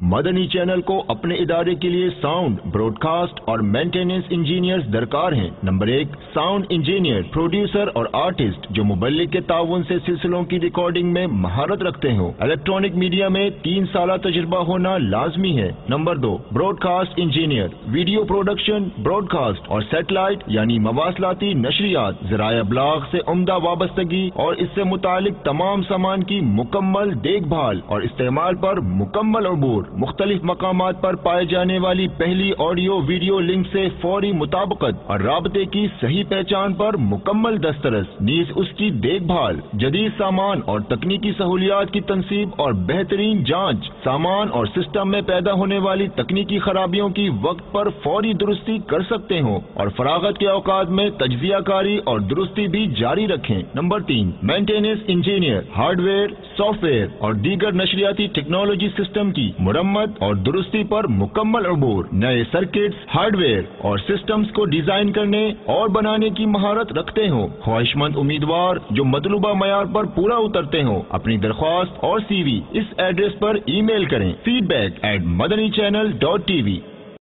مدنی channel کو اپنے ادارے کے لیے ساؤنڈ، براڈ کاسٹ اور مینٹیننس انجینئرز درکار ہیں۔ نمبر 1، ساؤنڈ انجینئر، پروڈیوسر اور آرٹسٹ جو مبلغ کے تعاون سے سلسلوں کی ریکارڈنگ میں مہارت رکھتے ہوں۔ الیکٹرانک میڈیا میں 3 سالہ تجربہ ہونا لازمی ہے۔ Number 2، broadcast engineer, video production, broadcast اور سیٹلائٹ یعنی مواصلاتی نشریات، ذرائع ابلاغ سے عمدہ وابستگی اور اس سے متعلق تمام سامان کی مکمل دیکھ بھال اور استعمال پر مکمل عبور، مختلف مقامات پر پائے جانے والی پہلی آڈیو ویڈیو لنک سے فوری مطابقت اور رابطے کی صحیح پہچان پر مکمل دسترس، نیز اس کی دیکھ بھال، جدید سامان اور تکنیکی سہولیات کی تنصیب اور بہترین جانچ، سامان اور سسٹم میں پیدا ہونے والی تکنیکی خرابیوں کی وقت پر فوری درستی کر سکتے ہوں اور فراغت کے اوقات میں تجزیہ کاری اور درستی بھی جاری رکھیں۔ Number 3، maintenance engineer, hard where, soft where اور دیگر نشریاتی ٹیکنالوجی سسٹم کی مرمت اور درستی پر مکمل عبور، نئے سرکٹس، ہارڈ ویئر اور سسٹمز کو ڈیزائن کرنے اور بنانے کی مہارت رکھتے ہوں۔ خواہش مند امیدوار جو مطلوبہ معیار پر پورا اترتے ہوں اپنی درخواست اور CV اس ایڈریس پر ای میل کریں: feedback@madanachannel.tv۔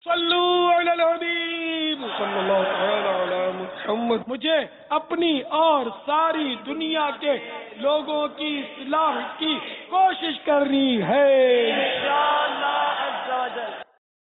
صلو علی الحبیب صلی اللہ تعالی علی محمد۔ مجھے اپنی اور ساری دنیا کے لوگوں کی اصلاح کی کوشش کرنی ہے۔